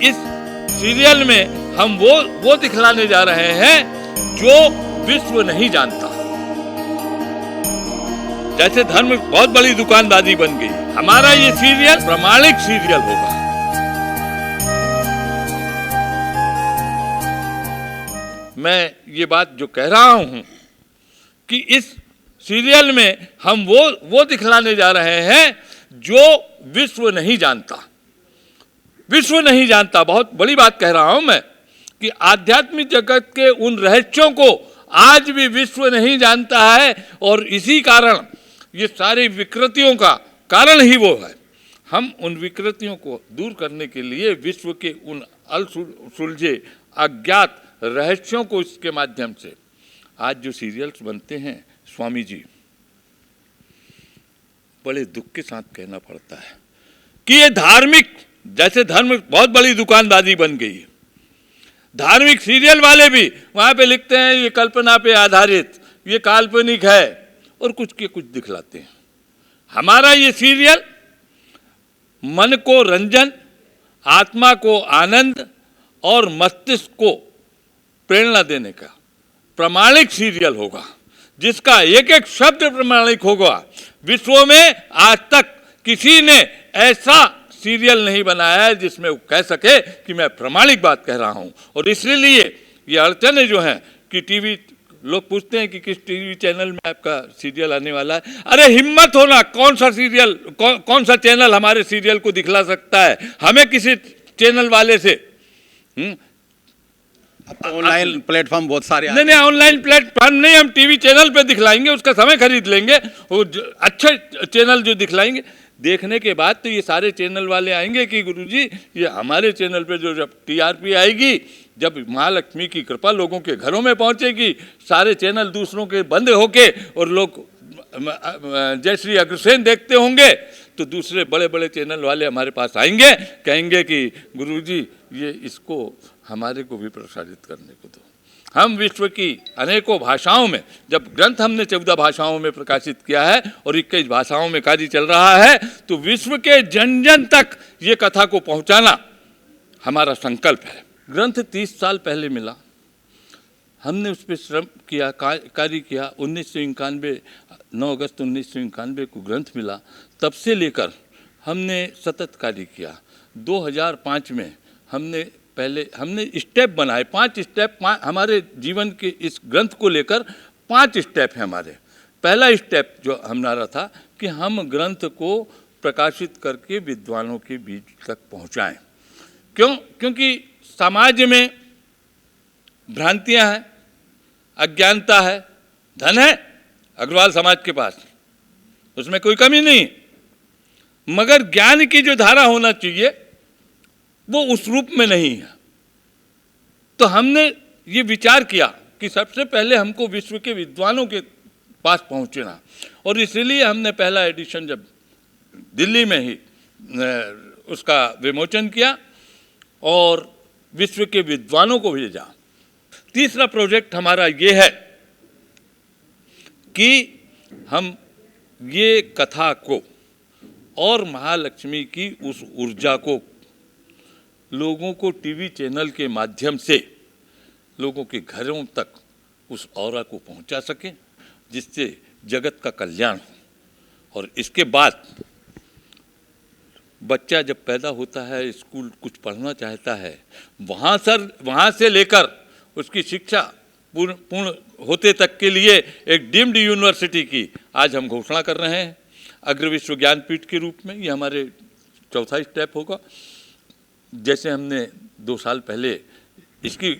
इस सीरियल में हम वो दिखलाने जा रहे हैं जो विश्व नहीं जानता। जैसे धर्म बहुत बड़ी दुकानबाजी बन गई, हमारा ये सीरियल प्रामाणिक सीरियल होगा। मैं ये बात जो कह रहा हूं कि इस सीरियल में हम वो दिखलाने जा रहे हैं जो विश्व नहीं जानता। विश्व नहीं जानता, बहुत बड़ी बात कह रहा हूं मैं, कि आध्यात्मिक जगत के उन रहस्यों को आज भी विश्व नहीं जानता है, और इसी कारण ये सारी विकृतियों का कारण ही वो है। हम उन विकृतियों को दूर करने के लिए विश्व के उन सुलझे अज्ञात रहस्यों को इसके माध्यम से आज जो सीरियल्स बनते हैं, स्वामी जी, बड़े दुख के साथ कहना पड़ता है कि ये धार्मिक, जैसे धर्म बहुत बड़ी दुकानबाजी बन गई है, धार्मिक सीरियल वाले भी वहां पे लिखते हैं ये कल्पना पे आधारित, ये काल्पनिक है, और कुछ के कुछ दिखलाते हैं। हमारा ये सीरियल मन को रंजन, आत्मा को आनंद और मस्तिष्क को प्रेरणा देने का प्रामाणिक सीरियल होगा, जिसका एक एक शब्द प्रामाणिक होगा। विश्व में आज तक किसी ने ऐसा सीरियल नहीं बनाया है जिसमें वो कह सके कि मैं प्रामाणिक बात कह रहा हूं। और इसलिए ये अड़चने जो हैं कि टीवी, लोग पूछते हैं कि किस टीवी चैनल में आपका सीरियल आने वाला है। अरे हिम्मत हो ना, कौन सा सीरियल, कौन सा चैनल हमारे सीरियल को दिखला सकता है? हमें किसी चैनल वाले से ऑनलाइन प्लेटफॉर्म बहुत सारे नहीं, ऑनलाइन प्लेटफॉर्म नहीं, हम टीवी चैनल पे दिखलाएंगे, उसका समय खरीद लेंगे, वो अच्छे चैनल जो दिखलाएंगे। देखने के बाद तो ये सारे चैनल वाले आएंगे कि गुरुजी ये हमारे चैनल पे जो जब टीआरपी आएगी, जब महालक्ष्मी की कृपा लोगों के घरों में पहुंचेगी, सारे चैनल दूसरों के बंद होके और लोग जय श्री अग्रसेन देखते होंगे, तो दूसरे बड़े बड़े चैनल वाले हमारे पास आएंगे, कहेंगे कि गुरुजी ये इसको हमारे को भी प्रसारित करने को दो। हम विश्व की अनेकों भाषाओं में, जब ग्रंथ हमने 14 भाषाओं में प्रकाशित किया है और 21 भाषाओं में कार्य चल रहा है, तो विश्व के जन जन तक ये कथा को पहुंचाना हमारा संकल्प है। ग्रंथ 30 साल पहले मिला, हमने उस पर श्रम किया, कार्य किया। 1991 9 अगस्त 1991 को ग्रंथ मिला, तब से लेकर हमने सतत कार्य किया। 2005 में हमने स्टेप बनाए, 5 स्टेप, हमारे जीवन के इस ग्रंथ को लेकर 5 स्टेप हैं हमारे। पहला स्टेप जो हमारा था कि हम ग्रंथ को प्रकाशित करके विद्वानों के बीच तक पहुंचाएं। क्योंकि समाज में भ्रांतियां हैं, अज्ञानता है, धन है अग्रवाल समाज के पास, उसमें कोई कमी नहीं, मगर ज्ञान की जो धारा होना चाहिए वो उस रूप में नहीं है। तो हमने ये विचार किया कि सबसे पहले हमको विश्व के विद्वानों के पास पहुंचना, और इसलिए हमने पहला एडिशन जब दिल्ली में ही उसका विमोचन किया और विश्व के विद्वानों को भेजा। तीसरा प्रोजेक्ट हमारा ये है कि हम ये कथा को और महालक्ष्मी की उस ऊर्जा को लोगों को टीवी चैनल के माध्यम से लोगों के घरों तक उस ऑरा को पहुंचा सकें, जिससे जगत का कल्याण हो। और इसके बाद बच्चा जब पैदा होता है, स्कूल कुछ पढ़ना चाहता है, वहाँ से लेकर उसकी शिक्षा पूर्ण होते तक के लिए एक डीम्ड यूनिवर्सिटी की आज हम घोषणा कर रहे हैं, अग्र विश्व ज्ञानपीठ के रूप में। ये हमारे चौथा स्टेप होगा। जैसे हमने 2 साल पहले इसकी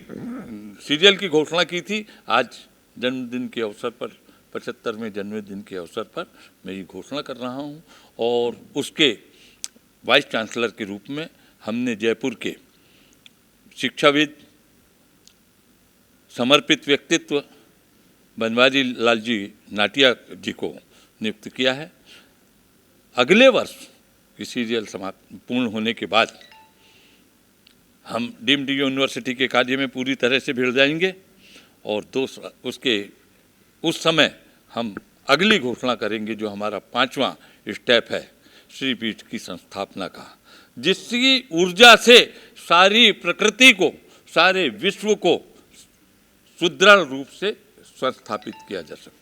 सीरियल की घोषणा की थी, आज जन्मदिन के अवसर पर, 75वें जन्मदिन के अवसर पर मैं ये घोषणा कर रहा हूँ। और उसके वाइस चांसलर के रूप में हमने जयपुर के शिक्षाविद, समर्पित व्यक्तित्व बनवारी लाल जी नाटिया जी को नियुक्त किया है। अगले वर्ष ये सीरियल समाप्त पूर्ण होने के बाद हम डीम्ड यूनिवर्सिटी के कार्य में पूरी तरह से भिड़ जाएंगे, और उस समय हम अगली घोषणा करेंगे जो हमारा 5वां स्टेप है, श्री पीठ की संस्थापना का, जिसकी ऊर्जा से सारी प्रकृति को, सारे विश्व को सुदृढ़ रूप से संस्थापित किया जा सकता है।